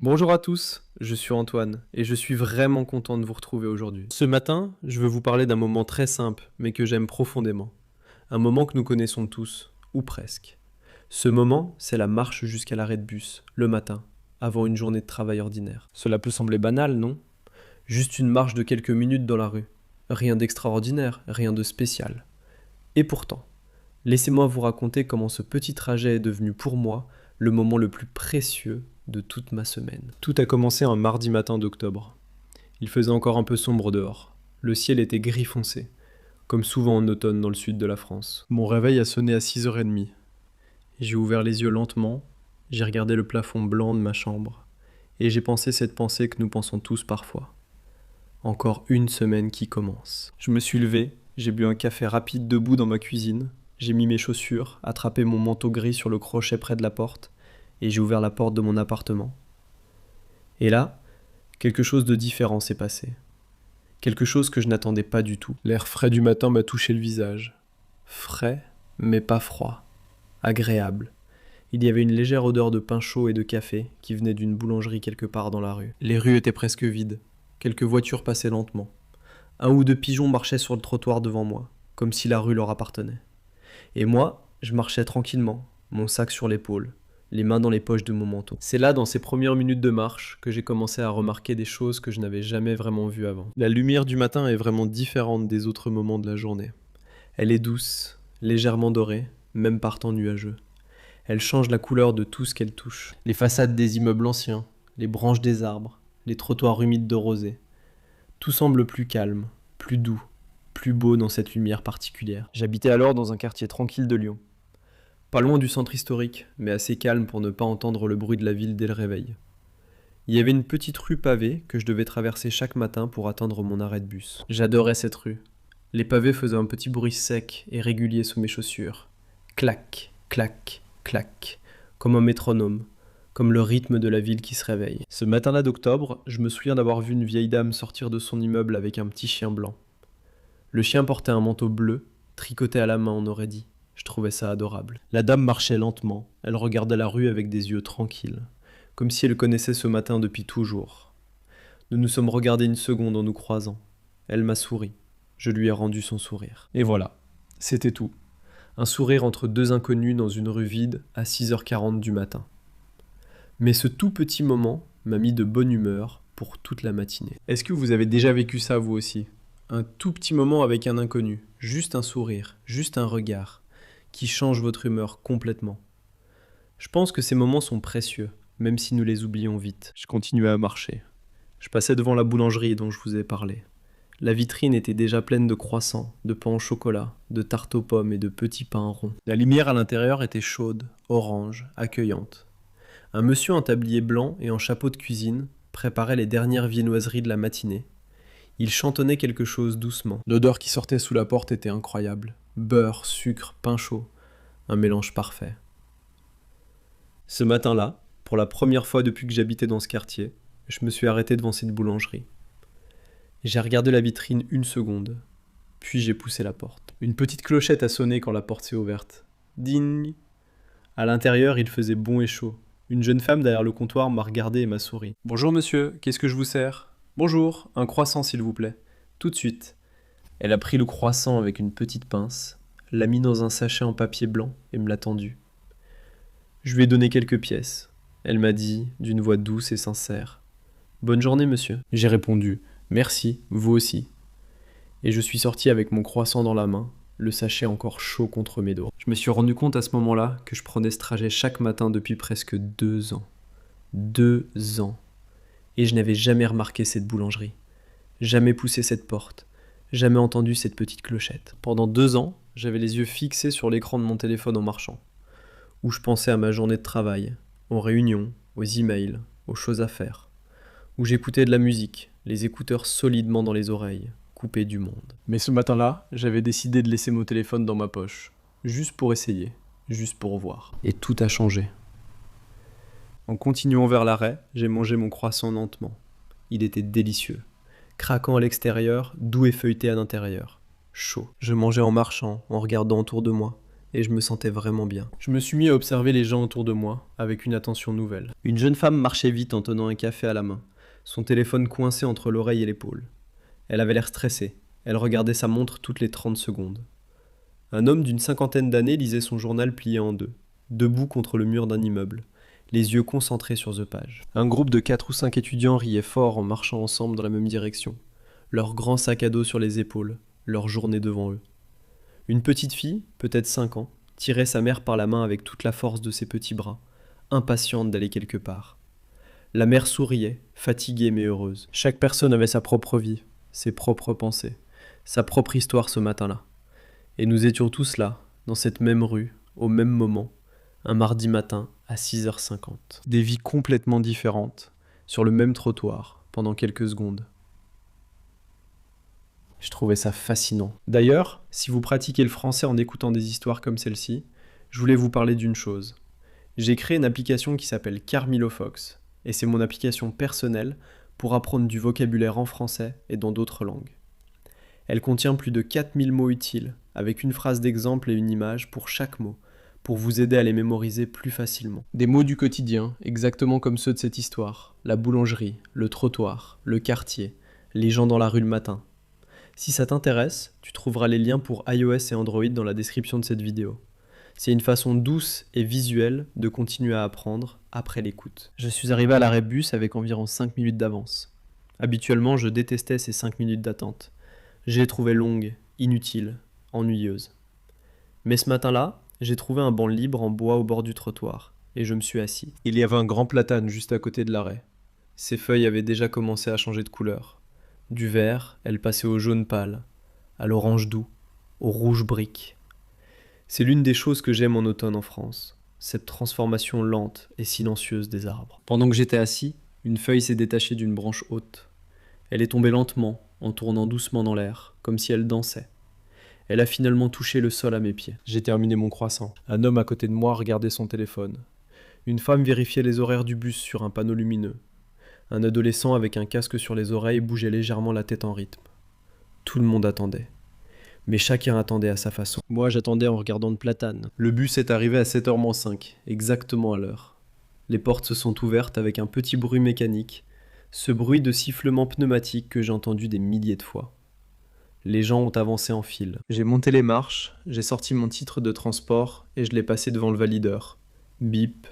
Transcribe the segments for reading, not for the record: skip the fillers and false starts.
Bonjour à tous, je suis Antoine et je suis vraiment content de vous retrouver aujourd'hui. Ce matin, je veux vous parler d'un moment très simple mais que j'aime profondément. Un moment que nous connaissons tous, ou presque. Ce moment, c'est la marche jusqu'à l'arrêt de bus, le matin, avant une journée de travail ordinaire. Cela peut sembler banal, non? Juste une marche de quelques minutes dans la rue. Rien d'extraordinaire, rien de spécial. Et pourtant, laissez-moi vous raconter comment ce petit trajet est devenu pour moi le moment le plus précieux de toute ma semaine. Tout a commencé un mardi matin d'octobre. Il faisait encore un peu sombre dehors. Le ciel était gris foncé, comme souvent en automne dans le sud de la France. Mon réveil a sonné à 6h30. J'ai ouvert les yeux lentement, j'ai regardé le plafond blanc de ma chambre, et j'ai pensé cette pensée que nous pensons tous parfois. Encore une semaine qui commence. Je me suis levé, j'ai bu un café rapide debout dans ma cuisine, j'ai mis mes chaussures, attrapé mon manteau gris sur le crochet près de la porte, et j'ai ouvert la porte de mon appartement. Et là, quelque chose de différent s'est passé. Quelque chose que je n'attendais pas du tout. L'air frais du matin m'a touché le visage. Frais, mais pas froid. Agréable. Il y avait une légère odeur de pain chaud et de café qui venait d'une boulangerie quelque part dans la rue. Les rues étaient presque vides. Quelques voitures passaient lentement. Un ou deux pigeons marchaient sur le trottoir devant moi, comme si la rue leur appartenait. Et moi, je marchais tranquillement, mon sac sur l'épaule, les mains dans les poches de mon manteau. C'est là, dans ces premières minutes de marche, que j'ai commencé à remarquer des choses que je n'avais jamais vraiment vues avant. La lumière du matin est vraiment différente des autres moments de la journée. Elle est douce, légèrement dorée, même par temps nuageux. Elle change la couleur de tout ce qu'elle touche. Les façades des immeubles anciens, les branches des arbres, les trottoirs humides de rosée. Tout semble plus calme, plus doux, plus beau dans cette lumière particulière. J'habitais alors dans un quartier tranquille de Lyon. Pas loin du centre historique, mais assez calme pour ne pas entendre le bruit de la ville dès le réveil. Il y avait une petite rue pavée que je devais traverser chaque matin pour attendre mon arrêt de bus. J'adorais cette rue. Les pavés faisaient un petit bruit sec et régulier sous mes chaussures. Clac, clac, clac, comme un métronome, comme le rythme de la ville qui se réveille. Ce matin-là d'octobre, je me souviens d'avoir vu une vieille dame sortir de son immeuble avec un petit chien blanc. Le chien portait un manteau bleu, tricoté à la main, on aurait dit. Je trouvais ça adorable. La dame marchait lentement, elle regardait la rue avec des yeux tranquilles, comme si elle connaissait ce matin depuis toujours. Nous nous sommes regardés une seconde en nous croisant. Elle m'a souri, je lui ai rendu son sourire. Et voilà, c'était tout. Un sourire entre deux inconnus dans une rue vide à 6h40 du matin. Mais ce tout petit moment m'a mis de bonne humeur pour toute la matinée. Est-ce que vous avez déjà vécu ça vous aussi ? Un tout petit moment avec un inconnu, juste un sourire, juste un regard, qui change votre humeur complètement. Je pense que ces moments sont précieux, même si nous les oublions vite. Je continuais à marcher. Je passais devant la boulangerie dont je vous ai parlé. La vitrine était déjà pleine de croissants, de pain au chocolat, de tartes aux pommes et de petits pains ronds. La lumière à l'intérieur était chaude, orange, accueillante. Un monsieur en tablier blanc et en chapeau de cuisine préparait les dernières viennoiseries de la matinée. Il chantonnait quelque chose doucement. L'odeur qui sortait sous la porte était incroyable. Beurre, sucre, pain chaud. Un mélange parfait. Ce matin-là, pour la première fois depuis que j'habitais dans ce quartier, je me suis arrêté devant cette boulangerie. J'ai regardé la vitrine une seconde, puis j'ai poussé la porte. Une petite clochette a sonné quand la porte s'est ouverte. Ding ! À l'intérieur, il faisait bon et chaud. Une jeune femme derrière le comptoir m'a regardé et m'a souri. « Bonjour monsieur, qu'est-ce que je vous sers ? » ?»« Bonjour, un croissant s'il vous plaît. » Tout de suite. Elle a pris le croissant avec une petite pince, l'a mis dans un sachet en papier blanc et me l'a tendu. Je lui ai donné quelques pièces. Elle m'a dit, d'une voix douce et sincère, « Bonne journée monsieur. » J'ai répondu, « Merci, vous aussi. » Et je suis sorti avec mon croissant dans la main, le sachet encore chaud contre mes doigts. Je me suis rendu compte à ce moment-là que je prenais ce trajet chaque matin depuis presque 2 ans. 2 ans. Et je n'avais jamais remarqué cette boulangerie, jamais poussé cette porte, jamais entendu cette petite clochette. Pendant 2 ans, j'avais les yeux fixés sur l'écran de mon téléphone en marchant, où je pensais à ma journée de travail, aux réunions, aux emails, aux choses à faire, où j'écoutais de la musique, les écouteurs solidement dans les oreilles, coupés du monde. Mais ce matin-là, j'avais décidé de laisser mon téléphone dans ma poche, juste pour essayer, juste pour voir. Et tout a changé. En continuant vers l'arrêt, j'ai mangé mon croissant lentement. Il était délicieux. Craquant à l'extérieur, doux et feuilleté à l'intérieur. Chaud. Je mangeais en marchant, en regardant autour de moi, et je me sentais vraiment bien. Je me suis mis à observer les gens autour de moi, avec une attention nouvelle. Une jeune femme marchait vite en tenant un café à la main, son téléphone coincé entre l'oreille et l'épaule. Elle avait l'air stressée, elle regardait sa montre toutes les 30 secondes. Un homme d'une cinquantaine d'années lisait son journal plié en deux, debout contre le mur d'un immeuble, les yeux concentrés sur The Page. Un groupe de 4 ou 5 étudiants riait fort en marchant ensemble dans la même direction, leur grand sac à dos sur les épaules, leur journée devant eux. Une petite fille, peut-être 5 ans, tirait sa mère par la main avec toute la force de ses petits bras, impatiente d'aller quelque part. La mère souriait, fatiguée mais heureuse. Chaque personne avait sa propre vie, ses propres pensées, sa propre histoire ce matin-là. Et nous étions tous là, dans cette même rue, au même moment, un mardi matin à 6h50. Des vies complètement différentes, sur le même trottoir, pendant quelques secondes. Je trouvais ça fascinant. D'ailleurs, si vous pratiquez le français en écoutant des histoires comme celle-ci, je voulais vous parler d'une chose. J'ai créé une application qui s'appelle Carmilofox, et c'est mon application personnelle pour apprendre du vocabulaire en français et dans d'autres langues. Elle contient plus de 4000 mots utiles, avec une phrase d'exemple et une image pour chaque mot, pour vous aider à les mémoriser plus facilement. Des mots du quotidien, exactement comme ceux de cette histoire. La boulangerie, le trottoir, le quartier, les gens dans la rue le matin. Si ça t'intéresse, tu trouveras les liens pour iOS et Android dans la description de cette vidéo. C'est une façon douce et visuelle de continuer à apprendre après l'écoute. Je suis arrivé à l'arrêt bus avec environ 5 minutes d'avance. Habituellement, je détestais ces 5 minutes d'attente. Je les trouvais longues, inutiles, ennuyeuses. Mais ce matin-là, j'ai trouvé un banc libre en bois au bord du trottoir, et je me suis assis. Il y avait un grand platane juste à côté de l'arrêt. Ses feuilles avaient déjà commencé à changer de couleur. Du vert, elles passaient au jaune pâle, à l'orange doux, au rouge brique. C'est l'une des choses que j'aime en automne en France, cette transformation lente et silencieuse des arbres. Pendant que j'étais assis, une feuille s'est détachée d'une branche haute. Elle est tombée lentement, en tournant doucement dans l'air, comme si elle dansait. Elle a finalement touché le sol à mes pieds. J'ai terminé mon croissant. Un homme à côté de moi regardait son téléphone. Une femme vérifiait les horaires du bus sur un panneau lumineux. Un adolescent avec un casque sur les oreilles bougeait légèrement la tête en rythme. Tout le monde attendait. Mais chacun attendait à sa façon. Moi, j'attendais en regardant le platane. Le bus est arrivé à 7h-5, exactement à l'heure. Les portes se sont ouvertes avec un petit bruit mécanique, ce bruit de sifflement pneumatique que j'ai entendu des milliers de fois. Les gens ont avancé en file. J'ai monté les marches, j'ai sorti mon titre de transport et je l'ai passé devant le valideur. Bip.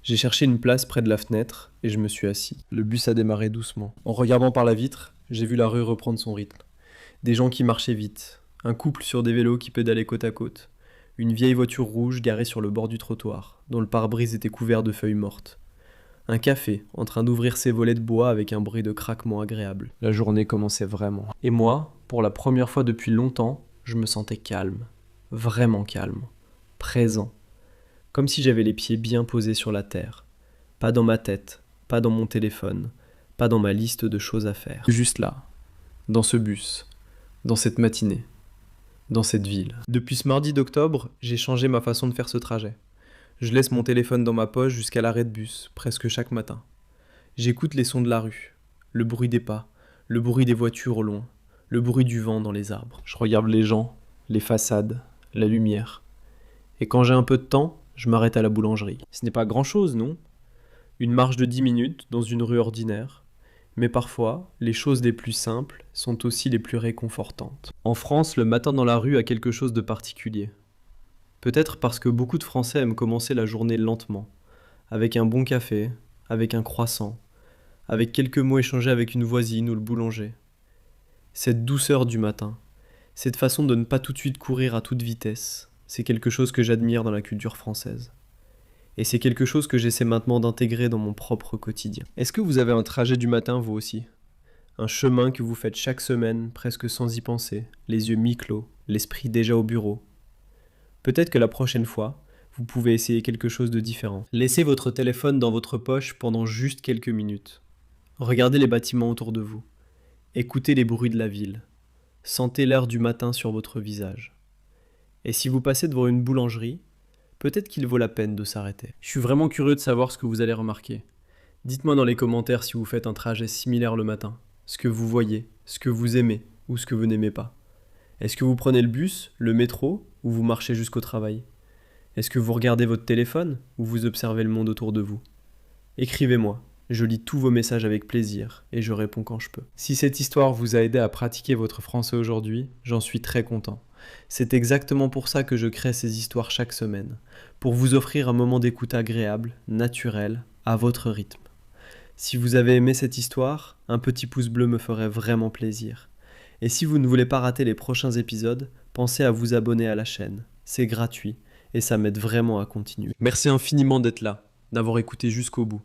J'ai cherché une place près de la fenêtre et je me suis assis. Le bus a démarré doucement. En regardant par la vitre, j'ai vu la rue reprendre son rythme. Des gens qui marchaient vite, un couple sur des vélos qui pédalaient côte à côte, une vieille voiture rouge garée sur le bord du trottoir, dont le pare-brise était couvert de feuilles mortes. Un café, en train d'ouvrir ses volets de bois avec un bruit de craquement agréable. La journée commençait vraiment. Et moi, pour la première fois depuis longtemps, je me sentais calme. Vraiment calme. Présent. Comme si j'avais les pieds bien posés sur la terre. Pas dans ma tête, pas dans mon téléphone, pas dans ma liste de choses à faire. Juste là, dans ce bus, dans cette matinée, dans cette ville. Depuis ce mardi d'octobre, j'ai changé ma façon de faire ce trajet. Je laisse mon téléphone dans ma poche jusqu'à l'arrêt de bus, presque chaque matin. J'écoute les sons de la rue, le bruit des pas, le bruit des voitures au loin, le bruit du vent dans les arbres. Je regarde les gens, les façades, la lumière. Et quand j'ai un peu de temps, je m'arrête à la boulangerie. Ce n'est pas grand-chose, non ? Une marche de 10 minutes dans une rue ordinaire. Mais parfois, les choses les plus simples sont aussi les plus réconfortantes. En France, le matin dans la rue a quelque chose de particulier. Peut-être parce que beaucoup de Français aiment commencer la journée lentement, avec un bon café, avec un croissant, avec quelques mots échangés avec une voisine ou le boulanger. Cette douceur du matin, cette façon de ne pas tout de suite courir à toute vitesse, c'est quelque chose que j'admire dans la culture française. Et c'est quelque chose que j'essaie maintenant d'intégrer dans mon propre quotidien. Est-ce que vous avez un trajet du matin, vous aussi ? Un chemin que vous faites chaque semaine, presque sans y penser, les yeux mi-clos, l'esprit déjà au bureau. Peut-être que la prochaine fois, vous pouvez essayer quelque chose de différent. Laissez votre téléphone dans votre poche pendant juste quelques minutes. Regardez les bâtiments autour de vous. Écoutez les bruits de la ville. Sentez l'air du matin sur votre visage. Et si vous passez devant une boulangerie, peut-être qu'il vaut la peine de s'arrêter. Je suis vraiment curieux de savoir ce que vous allez remarquer. Dites-moi dans les commentaires si vous faites un trajet similaire le matin, ce que vous voyez, ce que vous aimez ou ce que vous n'aimez pas. Est-ce que vous prenez le bus, le métro ou vous marchez jusqu'au travail? Est-ce que vous regardez votre téléphone ou vous observez le monde autour de vous? Écrivez-moi, je lis tous vos messages avec plaisir et je réponds quand je peux. Si cette histoire vous a aidé à pratiquer votre français aujourd'hui, j'en suis très content. C'est exactement pour ça que je crée ces histoires chaque semaine, pour vous offrir un moment d'écoute agréable, naturel, à votre rythme. Si vous avez aimé cette histoire, un petit pouce bleu me ferait vraiment plaisir. Et si vous ne voulez pas rater les prochains épisodes, pensez à vous abonner à la chaîne. C'est gratuit et ça m'aide vraiment à continuer. Merci infiniment d'être là, d'avoir écouté jusqu'au bout.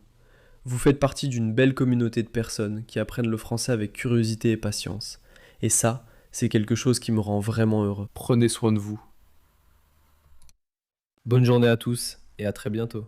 Vous faites partie d'une belle communauté de personnes qui apprennent le français avec curiosité et patience. Et ça, c'est quelque chose qui me rend vraiment heureux. Prenez soin de vous. Bonne journée à tous et à très bientôt.